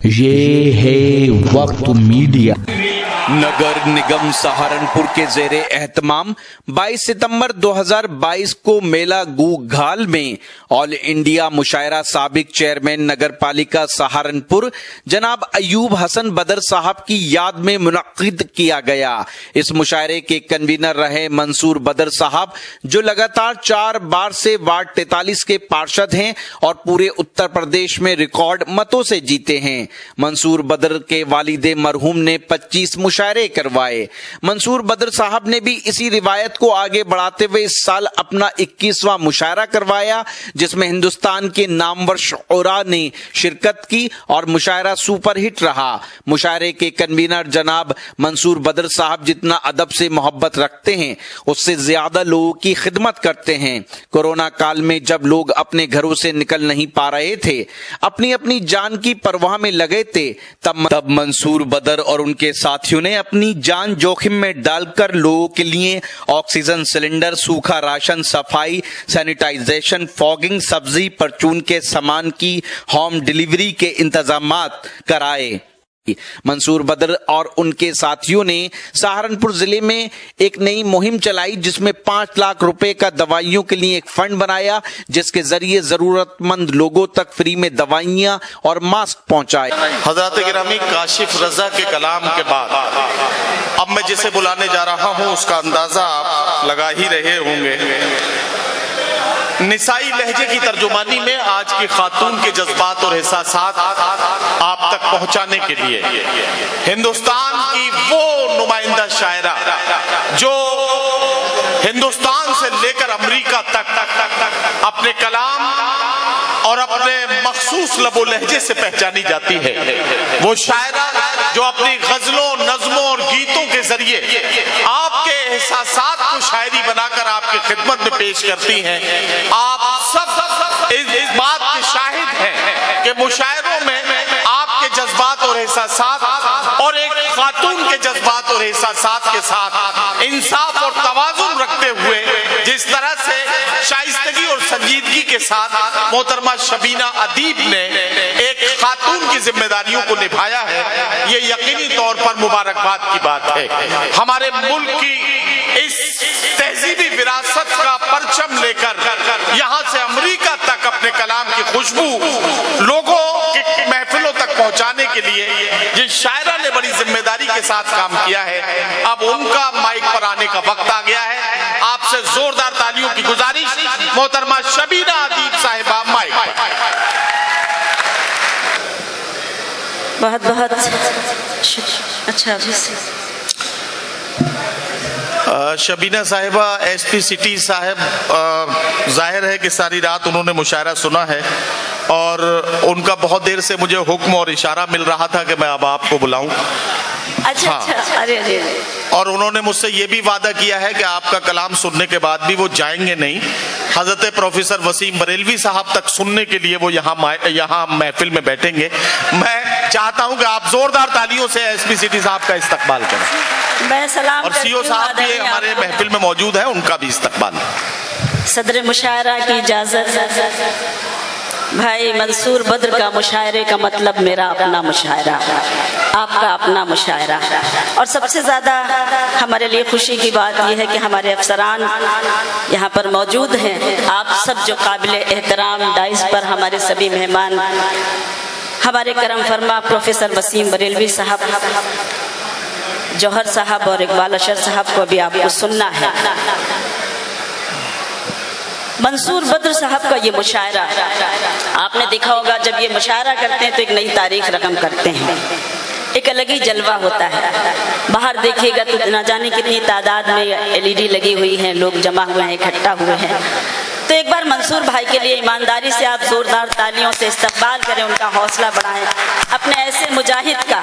ये है वक्त मीडिया। नगर निगम सहारनपुर के जेरे एहतमाम 22 सितंबर 2022 को मेला गूघाल में ऑल इंडिया मुशायरा साबिक चेयरमैन नगर पालिका सहारनपुर जनाब अयूब हसन बदर साहब की याद में मुनक्किद किया गया। इस मुशायरे के कन्वीनर रहे मंसूर बदर साहब, जो लगातार 4 बार से वार्ड 43 के पार्षद हैं और पूरे उत्तर प्रदेश में रिकॉर्ड मतों से जीते हैं। मंसूर बदर के वालिदे मरहूम ने 25 मुशायरे करवाए। मंसूर बदर साहब ने भी इसी रिवायत को आगे बढ़ाते हुए इस साल अपना 21वां मुशायरा करवाया, जिसमें हिंदुस्तान के नामवर शुरा ने शिरकत की और मुशायरा सुपरहिट रहा। मुशायरे के कन्वीनर जनाब मंसूर बदर साहब जितना अदब से मोहब्बत रखते हैं, उससे ज्यादा लोगों की खिदमत करते हैं। कोरोना काल में जब लोग अपने घरों से निकल नहीं पा रहे थे, अपनी अपनी जान की परवाह में लगे थे, तब मंसूर बदर और उनके साथियों ने अपनी जान जोखिम में डालकर लोगों के लिए ऑक्सीजन सिलेंडर, सूखा राशन, सफाई, सैनिटाइजेशन, फॉगिंग, सब्जी, परचून के सामान की होम डिलीवरी के इंतजामात कराए। मंसूर बदर और उनके साथियों ने सहारनपुर जिले में एक नई मुहिम चलाई, जिसमें 5 लाख रुपए का दवाइयों के लिए एक फंड बनाया, जिसके जरिए जरूरतमंद लोगों तक फ्री में दवाइयां और मास्क पहुंचाए। हजरत गिरामी काशिफ रजा के कलाम के बाद अब मैं जिसे बुलाने जा रहा हूं उसका अंदाजा आप लगा ही रहे होंगे। निसाई लहजे की तर्जुमानी में आज की खातून के जज्बात और एहसासात आप तक पहुंचाने के लिए हिंदुस्तान की वो नुमाइंदा शायरा जो हिंदुस्तान से लेकर अमेरिका तक अपने कलाम और अपने मखसूस लबो लहजे से पहचानी जाती है, वो शायरा जो अपनी गजलों, नज़मों और गीतों के जरिए आपके एहसासात को शायरी बनाकर आपकी खिदमत में पेश करती हैं। आप सब इस बात के शाहिद हैं कि मुशायरों में आपके जज्बात और एहसासात और एक खातून के जज्बात और एहसासात के साथ इंसाफ और तवाज़ुन रखते हुए जिस तरह से शाइस्तगी और संजीदगी के साथ मोहतरमा शबीना अदीब ने एक खातून की जिम्मेदारियों को निभाया है, ये यकीनी तौर पर मुबारकबाद की बात है। हमारे मुल्क की इस तहजीबी विरासत का परचम लेकर यहाँ से अमेरिका तक अपने कलाम की खुशबू लोगों की महफिलों तक पहुंचाने के लिए जिस शायरा ने बड़ी जिम्मेदारी के साथ काम किया है, अब उनका माइक पर आने का वक्त आ गया है। आपसे जोरदार तालियों की गुजारिश, मोहतरमा शबीना अदीब साहिबा माइक। बहुत बहुत अच्छा। शबीना साहिबा एसपी सिटी साहब, जाहिर है कि सारी रात उन्होंने मुशायरा सुना है और उनका बहुत देर से मुझे हुक्म और इशारा मिल रहा था कि मैं अब आपको बुलाऊं। अच्छा, हाँ। अच्छा, अरे और उन्होंने मुझसे ये भी वादा किया है कि आपका कलाम सुनने के बाद भी वो जाएंगे नहीं, हजरत प्रोफेसर वसीम बरेलवी साहब तक सुनने के लिए वो यहाँ महफिल में बैठेंगे। मैं चाहता हूँ कि आप जोरदार तालियों से एसपी सिटी साहब का इस्तकबाल करें। मैं सलाम और सीओ साहब भी हमारे महफिल में मौजूद है, उनका भी इस्तकबाल। सदर मुशायरा की इजाजत। भाई मंसूर बद्र का मुशायरे का मतलब मेरा अपना मुशायरा, आपका अपना मुशायरा। और सबसे ज़्यादा हमारे लिए खुशी की बात यह है कि हमारे अफसरान यहाँ पर मौजूद हैं। आप सब जो काबिल एहतराम डाइस पर हमारे सभी मेहमान, हमारे करम फरमा प्रोफेसर वसीम बरेलवी साहब, जौहर साहब और इकबाल अशर साहब को भी आपको सुनना है। मंसूर बद्र साहब का ये मुशायरा आपने देखा होगा, जब ये मुशायरा करते हैं तो एक नई तारीख रकम करते हैं, एक अलग ही जलवा होता है। बाहर देखिएगा तो न जाने कितनी तादाद में एलईडी लगी हुई है, लोग जमा हुए हैं, इकट्ठा हुए हैं। तो एक बार मंसूर भाई के लिए ईमानदारी से आप जोरदार तालियों से इस्तकबाल करें, उनका हौसला बढ़ाएं, अपने ऐसे मुजाहिद का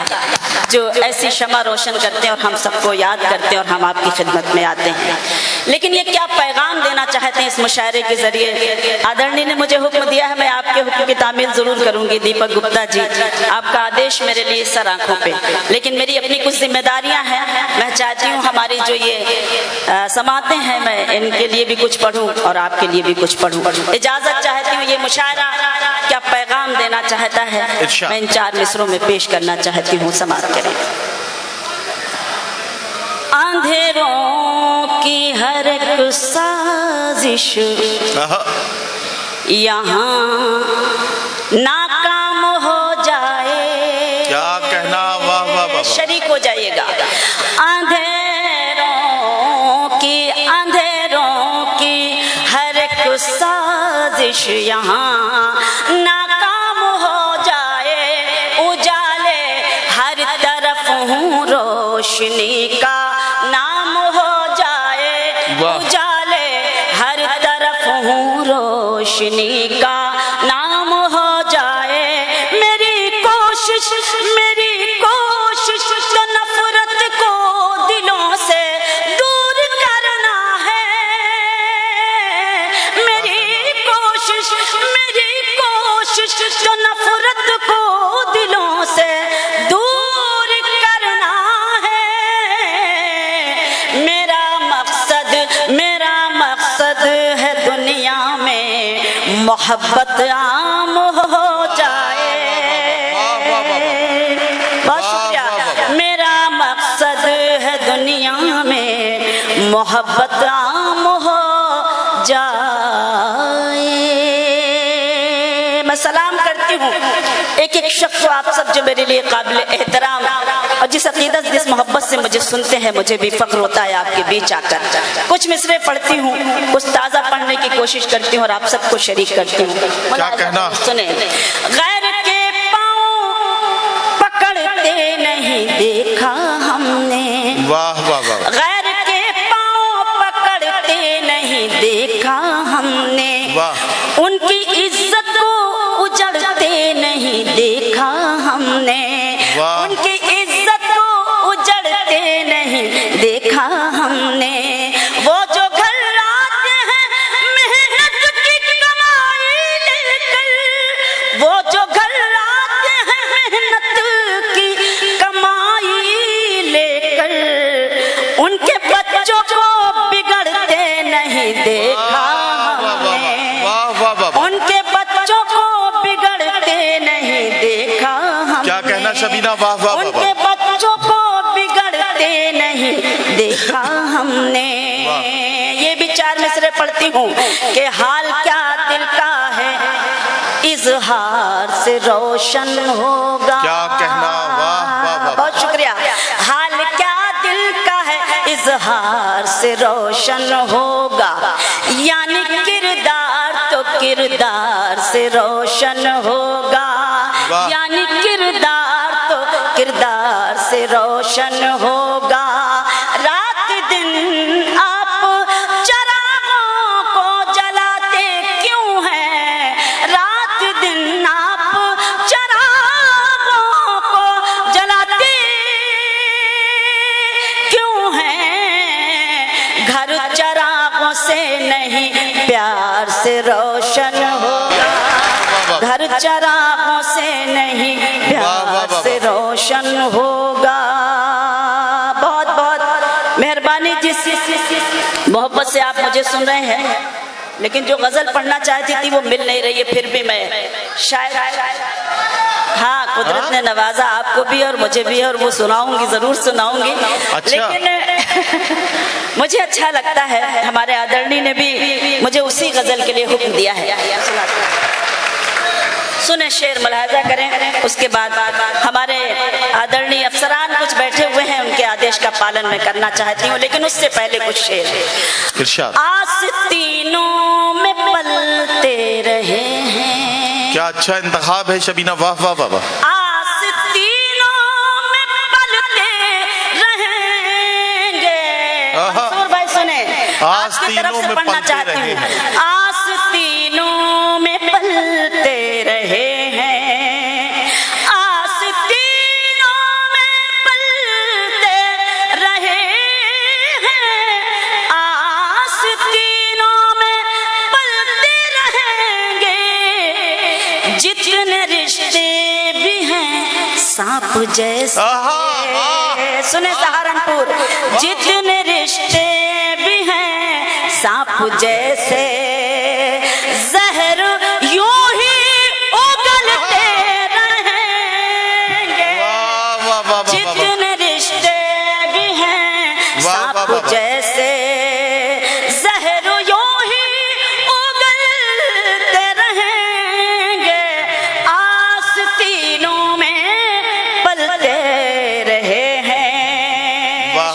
जो ऐसी शमा रोशन करते हैं और हम सबको याद करते हैं और हम आपकी खिदमत में आते हैं। لیکن یہ کیا پیغام دینا چاہتے ہیں اس مشاعرے کے ذریعے؟ آدرنی نے مجھے حکم دیا ہے، میں آپ کے حکم کی تعمیل ضرور کروں گی دیپک گپتا جی، آپ کا آدیش میرے لیے سر آنکھوں پہ، لیکن میری اپنی کچھ ذمہ داریاں ہیں، میں چاہتی ہوں ہماری جو یہ سماعتیں ہیں میں ان کے لیے بھی کچھ پڑھوں اور آپ کے لیے بھی کچھ پڑھوں۔ اجازت چاہتی ہوں، یہ مشاعرہ کیا پیغام دینا چاہتا ہے میں ان 4 مصروں میں پیش کرنا چاہتی ہوں، سماعت کریں۔ اندھیروں کی ہر ایک سازش یہاں ناکام ہو جائے، کیا کہنا، واہ واہ واہ، شریک ہو جائیے گا۔ اندھیروں کی ہر ایک سازش یہاں ناکام ہو جائے، اجالے ہر طرف ہوں روشنی کا نام ہو جائے، اجالے ہر طرف ہوں روشنی کا نام ہو جائے، میری کوشش تو نفرت کو دلوں سے دور کرنا ہے، میری کوشش تو نفرت کو دلوں سے دور کرنا ہے، میرا مقصد ہے دنیا میں محبت عام ہو جائے، بہت شکریہ، میرا مقصد ہے دنیا میں محبت عام ہو جائے۔ میں سلام کرتی ہوں ایک ایک شخص کو، آپ سب جو میرے لیے قابل احترام اور جس عقیدت جس محبت سے مجھے سنتے ہیں، مجھے بھی فخر ہوتا ہے آپ کے بیچ آ کر۔ کچھ مصرے پڑھتی ہوں، کچھ تازہ پڑھنے کی کوشش کرتی ہوں اور آپ سب کو شریک کرتی ہوں۔ کیا کہنا؟ سنیں۔ غیر کے پاؤں پکڑتے نہیں دیکھا ہم نے، واہ واہ واہ، غیر کے پاؤں پکڑتے نہیں دیکھا ہم نے، ان کی عزت کو اجڑتے نہیں دیکھا ہم نے، ان کی عزت کو اجڑتے نہیں دیکھا ہم نے، وہ جو گھر آتے ہیں محنت کی کمائی لے کر، وہ جو گھر آتے ہیں محنت کی کمائی لے کر، ان کے بچوں کو بگڑتے نہیں دیکھا ہم نے، ان کے بچوں کو بگڑتے نہیں دیکھا ہم نے، کیا کہنا شبینہ، واہ واہ ان واہ، کے بچوں کو بگڑتے نہیں دیکھا ہم نے۔ یہ بھی 4 مصرے پڑھتی ہوں کہ حال کیا دل کا ہے اظہار سے روشن ہوگا، کیا کہنا، واہ واہ واہ، بہت شکریہ۔ حال کیا دل کا ہے اظہار سے روشن ہوگا، یعنی کردار تو کردار سے روشن ہوگا، یعنی کردار تو کردار سے روشن ہوگا۔ رات دن آپ چراغوں کو جلاتے کیوں ہیں، رات دن آپ چراغوں کو جلاتے کیوں ہیں، گھر چراغوں سے نہیں پیار سے روشن ہوگا، گھر چراغوں سے نہیں پیار سے روشن ہوگا۔ بہت بہت مہربانی، جس محبت سے آپ مجھے سن رہے ہیں، لیکن جو غزل پڑھنا چاہتی تھی وہ مل نہیں رہی ہے، پھر بھی میں شاید ہاں قدرت نے نوازا آپ کو بھی اور مجھے بھی، اور وہ سناؤں گی، ضرور سناؤں گی، لیکن مجھے اچھا لگتا ہے، ہمارے آدرنی نے بھی مجھے اسی غزل کے لیے حکم دیا ہے۔ سنیں شعر، ملاحظہ کریں، اس کے بعد ہمارے آدرنی افسران کچھ بیٹھے ہوئے ہیں، ان کے آدیش کا پالن میں کرنا چاہتی ہوں، لیکن اس سے پہلے کچھ شعر۔ ارشاد۔ آستینوں میں پلتے رہے ہیں، کیا اچھا انتخاب ہے شبینہ، واہ واہ واہ، آستینوں میں پلتے رہیں گے۔ منصور بھائی سنیں، آپ کی طرف سے پڑھنا چاہتی ہوں۔ آستینوں میں پلتے رہے ہیں، آستینوں میں پلتے رہے ہیں، सांप जैसे। सुने सहारनपुर, जितने रिश्ते भी हैं सांप जैसे, जहर यूं ही उगलते रहेंगे। जितने रिश्ते भी हैं सांप जैसे, जहर यूं ही उगलते रहेंगे। आस्तीनों में पलते रहे हैं।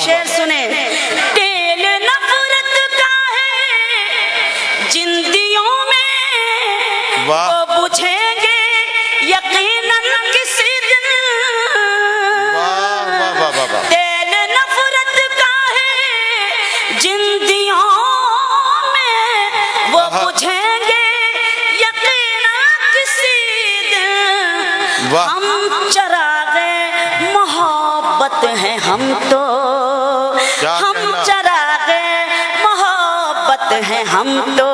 शेर सुने, तेल नफरत का है जिंदगियों में, वो बुझेंगे यकीनन किसी दिन। तेल नफरत का है जिंदगियों में, वो बुझेंगे यकीनन किसी दिन। हम चरागे मोहब्बत हैं हम तो, हम चरागे मोहब्बत हैं हम तो,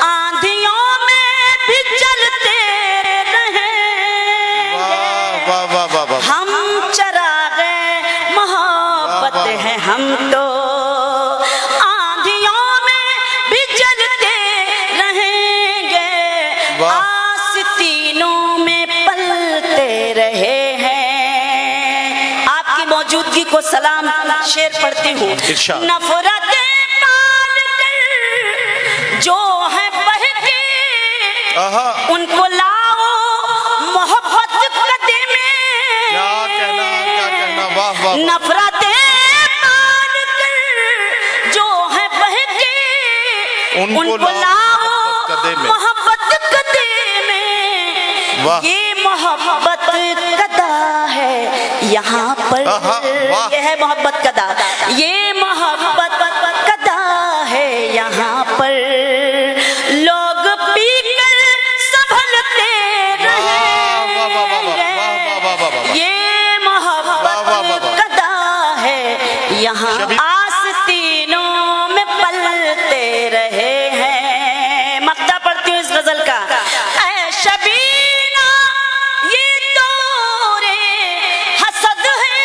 आंधियों में भी चलते रहेंगे। हम चरागे मोहब्बत हैं हम तो, आंधियों में भी चलते रहेंगे। आस्तीनों में पलते रहे हैं। आपकी मौजूदगी को सलाम, शेर पढ़ती हूँ। नफरतें पाल कर जो है बहके, उनको लाओ मोहब्बत कदे में। नफरतें पाल कर जो है बहके, उनको लाओ मोहब्बत कदे में। ये मोहब्बत कदा है यहाँ पर, ये है मोहब्बत कदा, ये मोहब्बत कदा है यहाँ पर। लोग पीकर संभलते रहेंगे, ये मोहब्बत कदा है यहाँ। आस्तीनों में पलते रहे हैं। मक्ता पढ़ती हूँ इस गजल का। ऐ शबीना ये दौरे हसद है,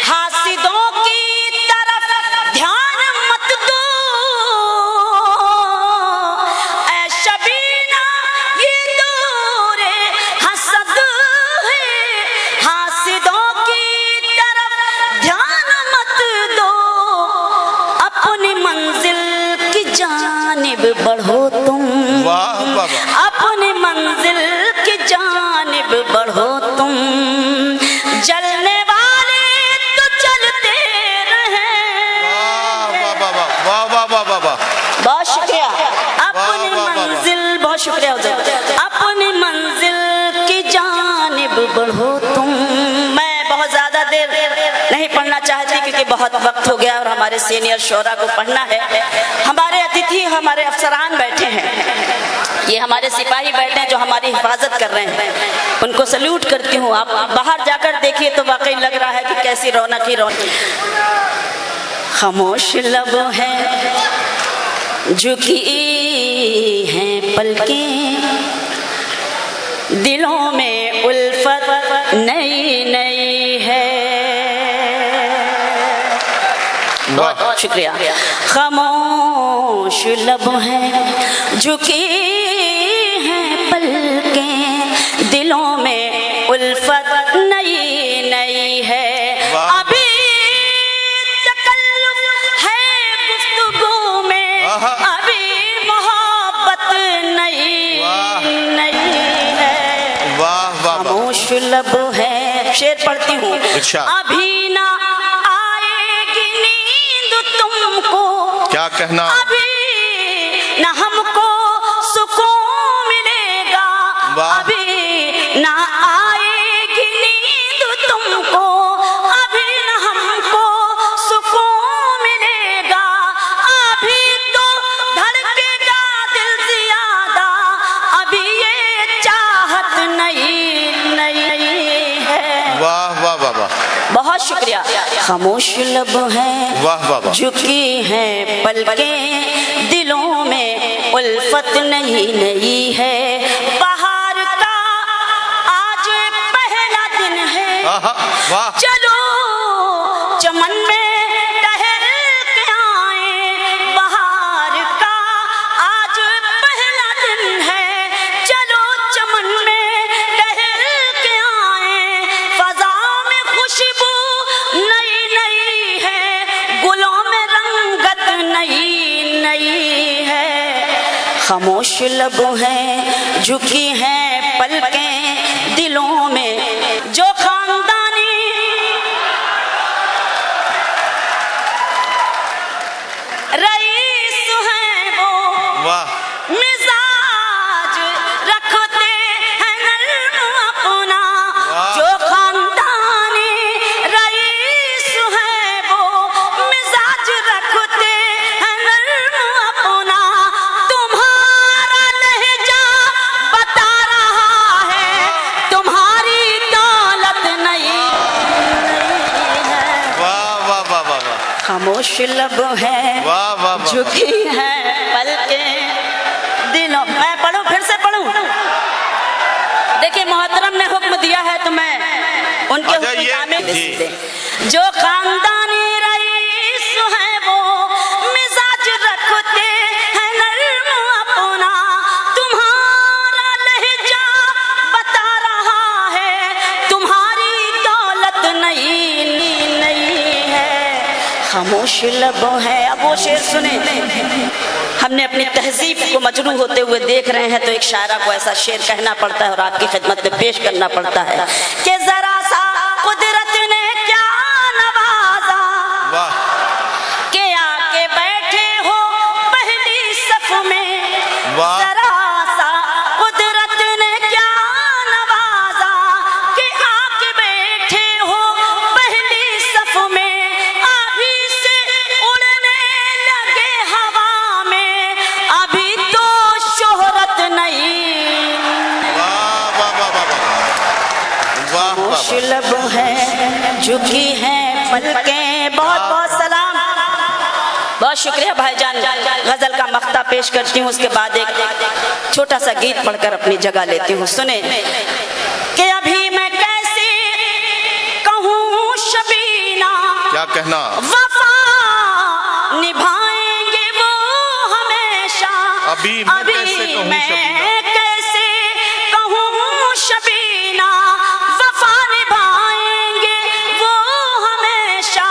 हासिदों की तरफ ध्यान मत दो। ऐ शबीना ये दौरे हसद है, हासिदों की तरफ ध्यान मत दो। अपनी मंजिल की जानिब बढ़ो तुम, अपनी मंजिल की जानिब बढ़ो तुम। जलने वाले तो चलते रहेंगे। बहुत शुक्रिया। अपनी मंजिल, बहुत शुक्रिया हुजूर। अपनी मंजिल की जानिब बढ़ो तुम। मैं बहुत ज्यादा देर नहीं पढ़ना चाहती क्योंकि बहुत वक्त हो गया और हमारे सीनियर शोरा को पढ़ना है। हमारे अतिथि, हमारे अफसरान बैठे हैं, ये हमारे सिपाही बैठे हैं जो हमारी हिफाजत कर रहे हैं, उनको सल्यूट करती हूँ। आप बाहर जाकर देखिए तो वाकई लग रहा है कि कैसी रौनक ही रौनक। खामोश लब है झुकी हैं पलकें, दिलों में उल्फत नई नई है। बहुत शुक्रिया। खामोश लब है झुकी हैं पलकें, दिलों में उल्फत नई नई है। अभी तकल्लुफ है गुफ्तगू में, अभी मोहब्बत नई नई है। खामोश लब है, शेर पढ़ती हूँ। अभी ना आएगी नींद तुमको, क्या कहना, अभी ना हमको सुकून मिलेगा। अभी ना आएगी नींद तुमको, अभी ना हमको सुकून मिलेगा। अभी तो धड़केगा दिल ज्यादा, अभी ये चाहत नई नई है। वाह वाह वाह वाह, बहुत शुक्रिया। खामोश लब है, वाह वाह वाह, झुकी हैं पलकें, दिलों में उल्फत नई नई है। बाहर का आज वाह। चलो चमन में टहल के आए, बहार का आज पहला दिन है। चलो चमन में टहल के आए, फजा में खुशबू नई नई है, गुलों में रंगत नई नई है। खामोश लब हैं, झुकी हैं पलकें दिलों में, जो खानदानी रईस हैं वो वाह मिजाज रखते हैं नर्म अपना, वाह। जो खानदानी रईस हैं वो मिजाज रखते हैं नर्म अपना। तुम्हारा लहजा बता रहा है, तुम्हारी दौलत नहीं है। वाह वाह वाह वाह वाह खामोश लब है, वाह वाह वाह। झुकी है पलकें दिलों। मैं पढ़ूं, फिर से पढ़ूं? देखिए मोहतरम ने हुक्म दिया है तो मैं उनके अच्छा, हुक्म ये- तामील जी। दे। जो खानदानी रईस है वो मिजाज रखते हैं नर्म अपना, तुम्हारा लहजा बता रहा है, तुम्हारी दौलत नहीं नहीं है। खामोश लब है। अब वो शेर सुने। हमने अपनी तहजीब को मजरू होते हुए देख रहे हैं तो एक शायरा को ऐसा शेर कहना पड़ता है और आपकी खिदमत में पेश करना पड़ता है कि जरा सा कुदरत ने क्या नवाजा, वाह के आके बैठे हो पहली सफ में। वाह। जरा सा कुदरत ने क्या नवाजा, के आके बैठे हो पहली सफ में। अभी से उड़ने लगे हवा में, अभी तो शोहरत नहीं। वाह वाह वाह वाह वाह वाह खामोश वाह। लब है, झुकी है पलकें। बहुत बहुत सलाम, बहुत शुक्रिया भाईजान। गजल का मख्ता पेश करती हूँ, उसके बाद एक छोटा सा गीत पढ़कर अपनी जगह लेती हूँ। सुने कि अभी मैं कैसे कहूँ शबीना, क्या कहना? वफा निभाएंगे वो हमेशा। अभी मैं कैसे कहूँ मैं शबीना? कैसे कहूँ शबीना, वफा निभाएंगे वो हमेशा।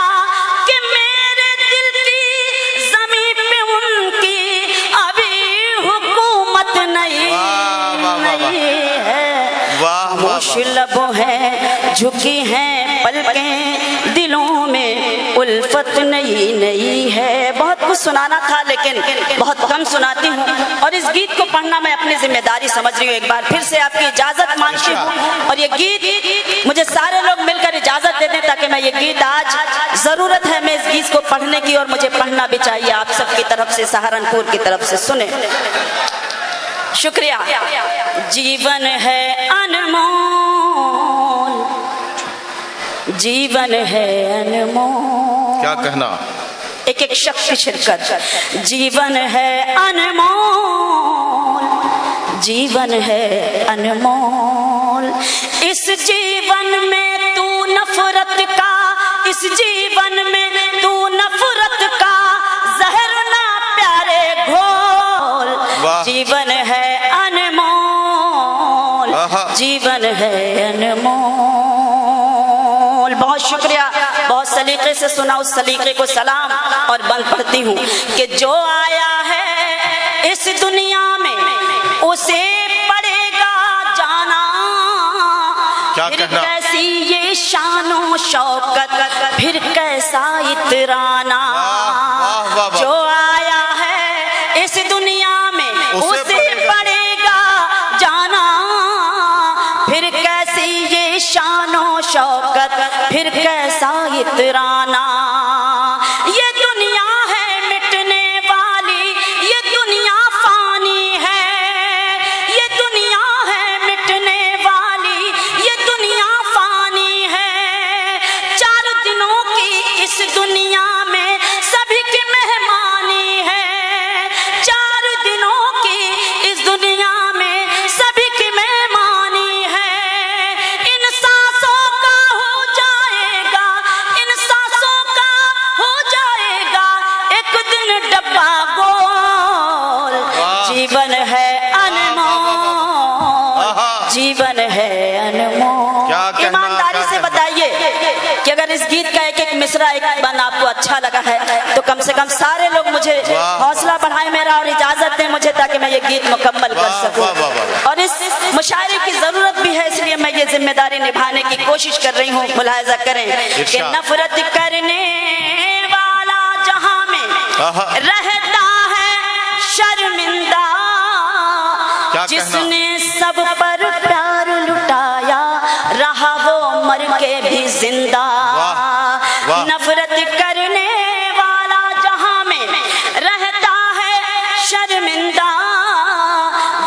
कि मेरे दिल की जमीन पे उनकी अभी हुकूमत नहीं वाह, वाह, वाह, वाह। नहीं है। वाह वाह खामोश वाह। लब है, झुकी हैं पलकें दिलों में, उल्फत नई नई है। बहुत कुछ सुनाना था लेकिन बहुत कम सुनाती हूँ और इस गीत को पढ़ना मैं अपनी जिम्मेदारी समझ रही हूँ। एक बार फिर से आपकी इजाजत मांगती हूँ और ये गीत मुझे सारे लोग मिलकर इजाजत दे दें ताकि मैं ये गीत, आज जरूरत है मैं इस गीत को पढ़ने की और मुझे पढ़ना भी चाहिए आप सबकी तरफ से, सहारनपुर की तरफ से। सुने, शुक्रिया। जीवन है अनमोल, जीवन है अनमोल। क्या कहना? एक एक शख्स की शिरकत। जीवन है अनमोल, जीवन है अनमोल। इस जीवन में तू नफरत का, इस जीवन में तू नफरत का जहर ना प्यारे घोल। वाह। जीवन है अनमोल, आहा। जीवन है अनमोल। बहुत शुक्रिया, बहुत सलीके से सुना, उस सलीके को सलाम। और बंद पढ़ती हूँ कि जो आया है इस दुनिया में उसे पड़ेगा जाना। क्या फिर कहना? कैसी ये शानो शौकत, फिर कैसा इतराना। वाह, वाह, वाह। जो आया है इस दुनिया में उसे पड़ेगा जाना। फिर कैसी ये शानो शौकत, फिर कैसा इतराना। ये दुनिया है मिटने वाली, ये दुनिया फानी है। ये दुनिया है मिटने वाली, ये दुनिया फानी है। 4 दिनों की इस दुनिया में सभी की मेहमानी है। 4 दिनों की इस दुनिया में सभी की मेहमानी है। इन सांसों का हो जाए ईमानदारी से बताइए कि अगर इस गीत का एक एक मिसरा एक बार आपको अच्छा लगा है तो कम से कम सारे लोग मुझे हौसला बढ़ाएं मेरा और इजाजत दें मुझे, ताकि मैं ये गीत मुकम्मल कर सकूं। और इस मुशायरे की जरूरत भी है, इसलिए मैं ये जिम्मेदारी निभाने की कोशिश कर रही हूँ। मुलाहिजा करें कि नफरत करने वाला जहां में रहता है शर्मिंदा, जिसने सब पर प्यार लुटाया रहा वो मर के भी जिंदा। नफरत करने वाला जहां में रहता है शर्मिंदा,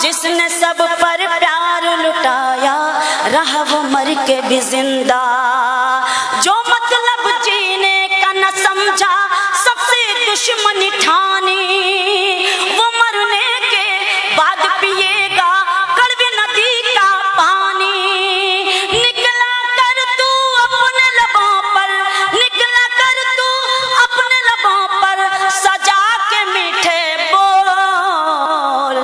जिसने सब पर प्यार लुटाया रहा वो मर के भी जिंदा। जो मतलब जीने का न समझा सबसे दुश्मनी ठानी, वो मरने के बाद पिएगा कड़वी नदी का पानी। निकला कर तू अपने लबों पर, निकला कर तू अपने लबों पर सजा के मीठे बोल।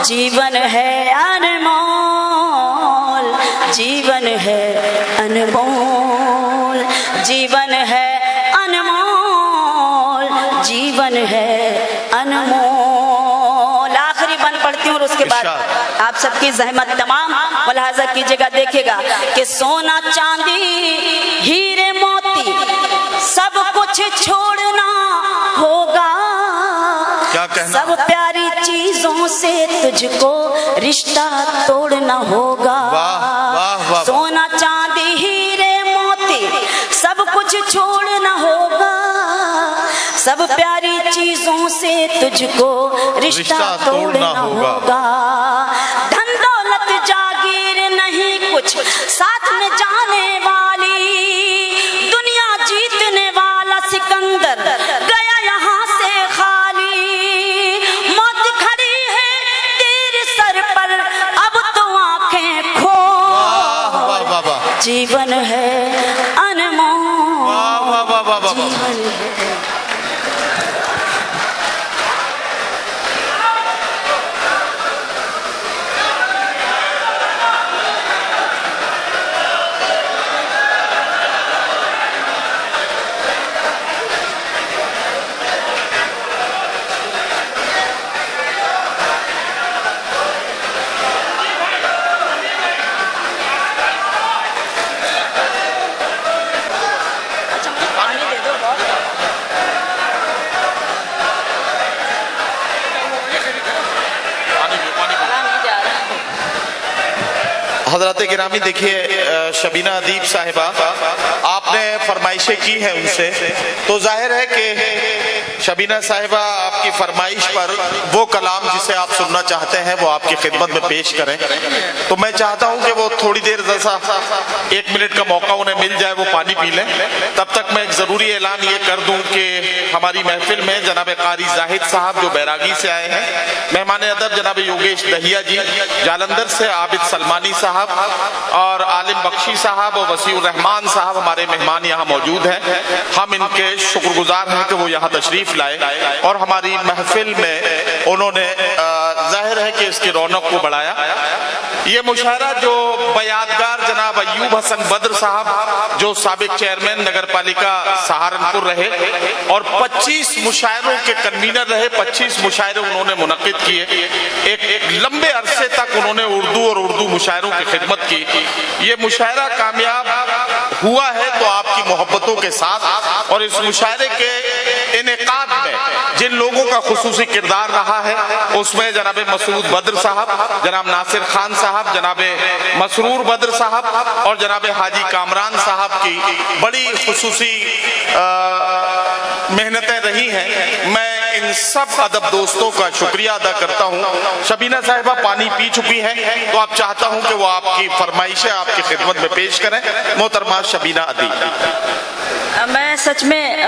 जीवन है अनमोल, जीवन है अनमोल, जीवन है अनमोल, जीवन है अनमोल। आखिरी बंद पढ़ती हूँ और उसके बाद आप सबकी जहमत तमाम मुलाहाजा कीजिएगा। देखिएगा कि सोना चांदी हीरे मोती सब कुछ छोड़ना होगा, सब प्यारी चीजों से तुझको रिश्ता तोड़ना होगा। सोना चांदी हीरे मोती सब कुछ छोड़ना होगा, सब प्यारी चीजों से तुझको रिश्ता तोड़ना होगा। धन दौलत जागीर नहीं कुछ साथ में जाने वाली, दुनिया जीतने वाला सिकंदर गया यहाँ से खाली। मौत खड़ी है तेरे सर पर अब तो आंखें खोल। जीवन है अनमोल, जीवन है। हजरत गिरामी, देखिए शबीना अदीब साहिबा, आपने फरमाइशें की हैं उनसे, तो जाहिर है कि शबीना साहिबा आपकी फरमाइश पर वो कलाम जिसे आप सुनना चाहते हैं वो आपकी खिदमत में पेश करें। तो मैं चाहता हूं कि वो थोड़ी देर जैसा 1 मिनट का मौका उन्हें मिल जाए, वो पानी पी लें। तब तक मैं एक जरूरी ऐलान ये कर दूं कि हमारी महफिल में जनाब कारी जाहिद साहब जो बैरागी से आए हैं, मेहमान अदब जनाब योगेश दहिया जी, जालंधर से आबिद सलमानी साहब और आलिम बख्शी साहब और वसीउर रहमान साहब हमारे मेहमान यहाँ मौजूद हैं। हम इनके शुक्रगुजार हैं कि वो यहाँ तशरीफ लाए और हमारी महफिल में उन्होंने जाहिर है कि इसकी रौनक को बढ़ाया। ये मुशायरा जो बयादगार जनाब अय्यूब हसन बद्र साहब जो साबिक चेयरमैन नगर पालिका सहारनपुर रहे और 25 मुशायरों के कन्वीनर रहे, 25 मुशायरे उन्होंने मुनक्किद किए। एक लंबे अरसे तक उन्होंने उर्दू और उर्दू मुशायरों की खिदमत की। ये मुशायरा कामयाब हुआ है तो आपकी मोहब्बतों के साथ, और इस मुशायरे के इनेकाद में जिन लोगों का खुसूसी किरदार रहा है उसमें जनाब मसूद बद्र साहब, जनाब नासिर खान साहब, जनाब मसरूर बद्र साहब और जनाब हाजी कामरान साहब की बड़ी खुसूसी मेहनतें रही हैं। मैं इन सब अदब दोस्तों का शुक्रिया अदा करता हूँ। शबीना साहिबा पानी पी चुकी हैं तो आप चाहता हूँ कि वो आपकी फरमाइशें आपकी खिदमत में पेश करें। मोहतरमा शबीना अदीब। मैं सच में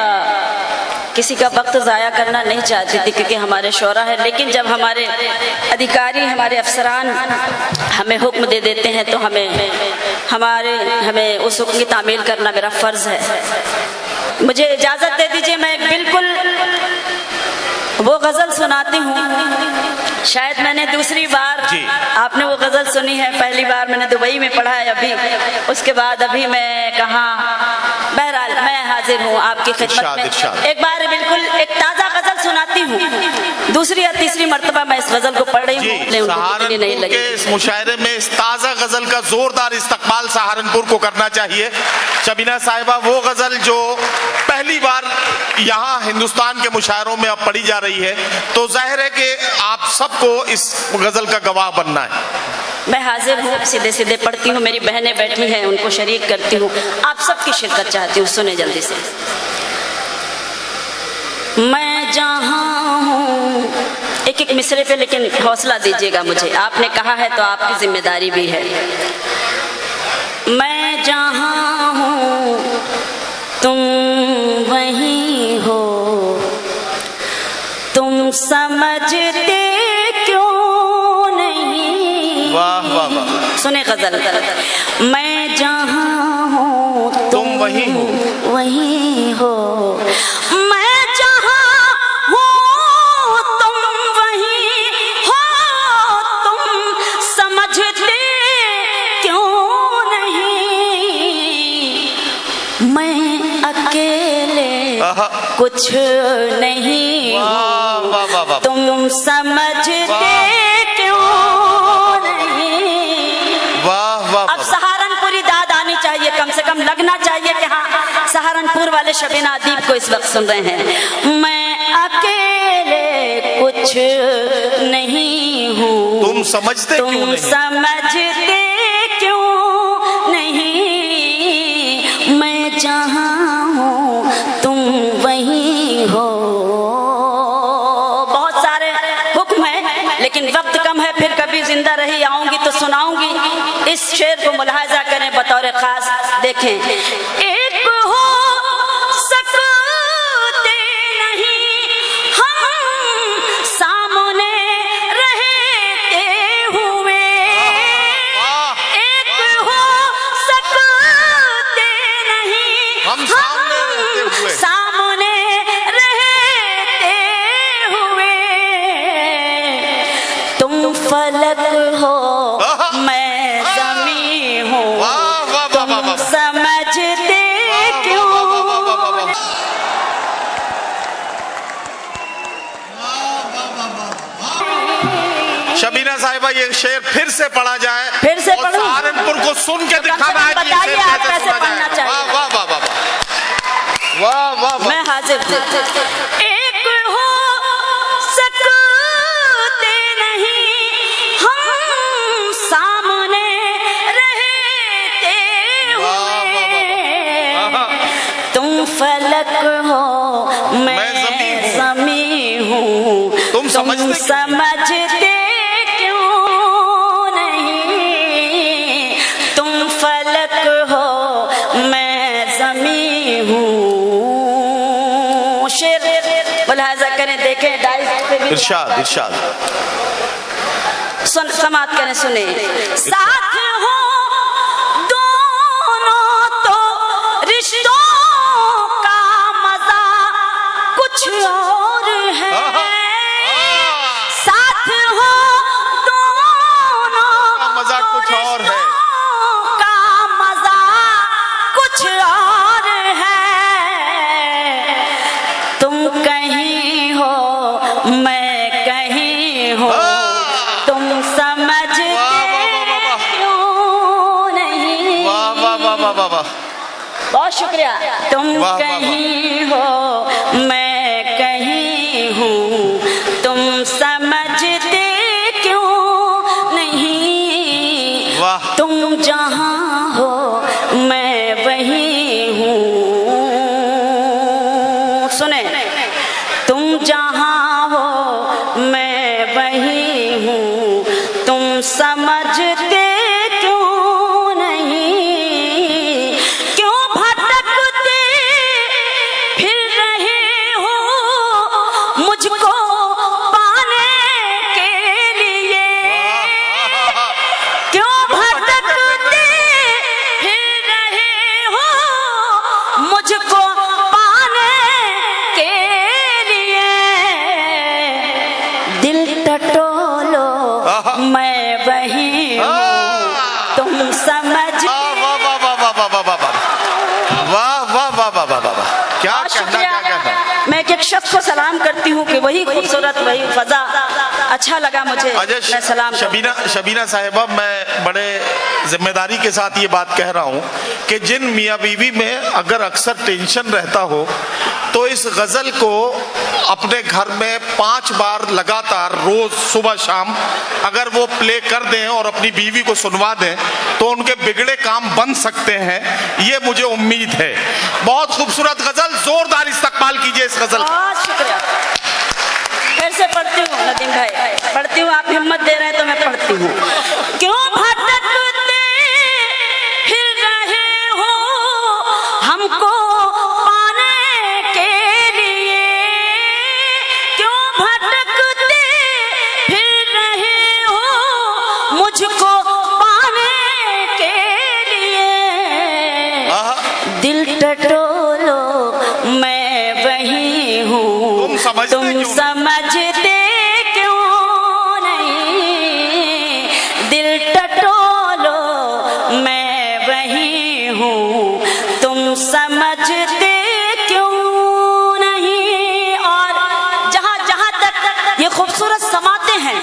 किसी का वक्त ज़ाया करना नहीं चाहती थी क्योंकि हमारे शोरा है, लेकिन जब हमारे अधिकारी हमारे अफसरान हमें हुक्म दे देते हैं तो हमें उस हुक्म की तामील करना मेरा फ़र्ज़ है। मुझे इजाज़त दे दीजिए, मैं बिल्कुल वो गज़ल सुनाती हूँ शायद मैंने दूसरी बार जी। आपने वो गजल सुनी है, पहली बार मैंने दुबई में पढ़ा है अभी, उसके बाद अभी मैं कहाँ, बहरहाल मैं हाजिर हूँ आपकी खिदमत में। इरशाद। एक बार बिल्कुल एक ताज़ा गजल सुनाती हूँ, दूसरी या तीसरी मर्तबा मैं इस गजल को पढ़ रही हूँ, जी, नहीं सहारनपुर लगे। के इस मुशायरे में इस ताज़ा गजल का जोरदार इस्तकबाल सहारनपुर को करना चाहिए। शबीना साहिबा, वो गजल जो पहली बार यहाँ हिंदुस्तान के मुशायरों में अब पढ़ी जा रही है, तो जाहिर है कि आप सबको इस गजल का गवाह बनना है। मैं हाजिर हूँ, सीधे सीधे पढ़ती हूँ, मेरी बहनें बैठी हैं उनको शरीक करती हूँ, आप सबकी शिरकत चाहती हूँ, सुने जल्दी से। मैं जहाँ हूँ, एक एक मिसरे पे लेकिन हौसला दीजिएगा मुझे, आपने कहा है तो आपकी जिम्मेदारी भी है। मैं जहाँ हूँ तुम वहीं हो, तुम समझते क्यों नहीं। वाह वाह वाह। सुने गजल। मैं जहाँ हूँ तुम वहीं हो, वहीं हो, मैं जहाँ हूँ तुम वहीं हो, तुम समझते क्यों नहीं। मैं अकेले कुछ नहीं हूँ, तुम समझते क्यों नहीं। वाह वाह। अब सहारनपुरी दाद आनी चाहिए, कम से कम लगना चाहिए कि हाँ सहारनपुर वाले शबीना अदीब को इस वक्त सुन रहे हैं। मैं अकेले कुछ नहीं हूँ, तुम समझते क्यों तुम नहीं। समझते क्यों नहीं। मैं जहाँ हूँ तुम वहीं हो। बहुत सारे हुक्म है लेकिन वक्त कम है, फिर कभी जिंदा रही आऊंगी तो सुनाऊंगी। इस शेर को मुलाहाजा करें बतौर खास, देखें। एक हो सकते नहीं हम सामने रहते हुए, एक हो सकते नहीं हम सामने रहते हुए, सामने रहते हुए। तुम फलक हो मैं ज़मीं हूँ, तुम समझते क्यों। शबीना साहिबा, ये शेर फिर से पढ़ा जाए, फिर से और पढ़ूं? सहारनपुर को सुन के दिखाना है कि ये बताइए शेर आप कैसे कैसे सुना पढ़ना जाए। चाहिए। वाह वाह वाह वाह वाह वाह। मैं हाजिर हूँ। एक हो सकते नहीं हम सामने रहते हुए, तुम फलक हो मैं ज़मीं हूँ, तुम समझते क्यों नहीं। तुम फलक हो मैं ज़मीं हूँ। शेर मुलाहाजा करें, देखें डाइस पे भी इरशाद इरशाद। सुन समात करें, सुने। साथ हो दोनों तो रिश्तों का मजा कुछ और है। साथ हो दोनों मजा कुछ और है, का मजा कुछ और है। तुम कहीं हो मैं कहीं हूँ, तुम समझते क्यों नहीं। वाह वाह वाह वाह वाह वाह। बहुत शुक्रिया। तुम वाह, वाह, वाह। कहीं हो मैं कहीं हूँ, तुम समझते क्यों नहीं। वाह। तुम जहाँ हो मैं वहीं हूँ। सुने, तुम जहाँ हो मैं वहीं हूँ, तुम समझते क्यों नहीं। क्यों भटकते फिर रहे हो मुझको पाने के लिए। क्यों भटकते सकती हूँ कि वही खूबसूरत वही फजा अच्छा लगा मुझे। मैं सलाम शबीना साहिबा, मैं बड़े जिम्मेदारी के साथ ये बात कह रहा हूँ कि जिन मियाँ बीवी में अगर अक्सर टेंशन रहता हो तो इस गजल को अपने घर में 5 बार लगातार रोज सुबह शाम अगर वो प्ले कर दें और अपनी बीवी को सुनवा दें तो उनके बिगड़े काम बन सकते हैं, ये मुझे उम्मीद है। बहुत खूबसूरत गजल, जोरदार इस्तकबाल कीजिए इस गजल का। बहुत शुक्रिया। फिर से पढ़ती हूँ नदीम भाई, पढ़ती हूँ, आप हिम्मत दे रहे हैं तो मैं पढ़ती हूँ। क्यों भटकते फिर रहे हो हमको पाने के लिए, क्यों भटकते फिर रहे हो मुझको पाने के लिए। दिल टटोलो मैं वही हूँ, तुम समझते क्यों नहीं। दिल टटोलो मैं वही हूँ, तुम समझते क्यों नहीं। और जहाँ जहाँ तक ये खूबसूरत समाते हैं,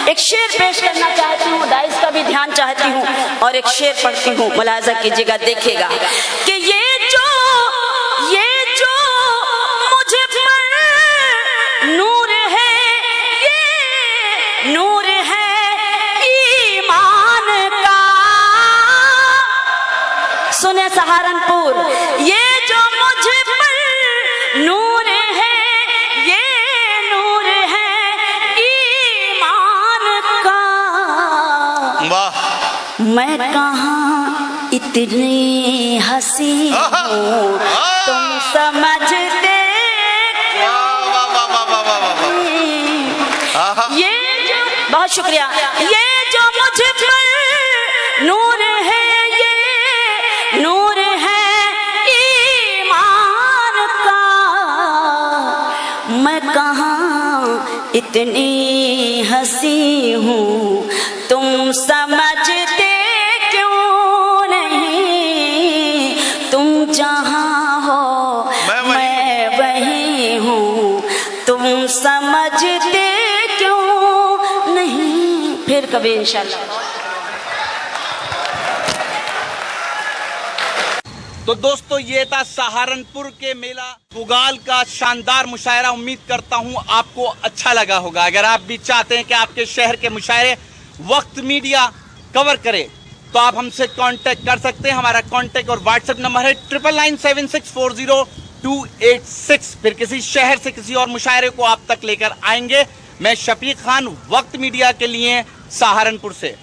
एक शेर पेश करना चाहती हूँ, दाइस का भी ध्यान चाहती हूँ और एक शेर पढ़ती हूँ, मुलाजा कीजिएगा, देखिएगा कि ये जो मुझ पर नूर है, ये नूर है ईमान का। सुने सहारनपुर, ये जो मुझ पर नूर है, ये नूर है ईमान का। वाह, मैं कहाँ इतनी हंसी हूँ, तुम समझते ये जो, बहुत शुक्रिया, ये जो मुझ पर नूर है, ये नूर है ईमान का। मैं कहाँ इतनी हंसी हूँ, तुम समझते क्यों नहीं। तुम जहाँ हो मैं वही हूँ, तुम समझते क्यों नहीं। फिर कभी इंशाल्लाह। तो दोस्तों, ये था सहारनपुर के मेला गुगाल का शानदार मुशायरा। उम्मीद करता हूं आपको अच्छा लगा होगा। अगर आप भी चाहते हैं कि आपके शहर के मुशायरे वक्त मीडिया कवर करे तो आप हमसे कांटेक्ट कर सकते हैं। हमारा कांटेक्ट और व्हाट्सएप नंबर है 9997640286। फिर किसी शहर से किसी और मुशायरे को आप तक लेकर आएंगे। मैं शफीक खान, वक्त मीडिया के लिए सहारनपुर से।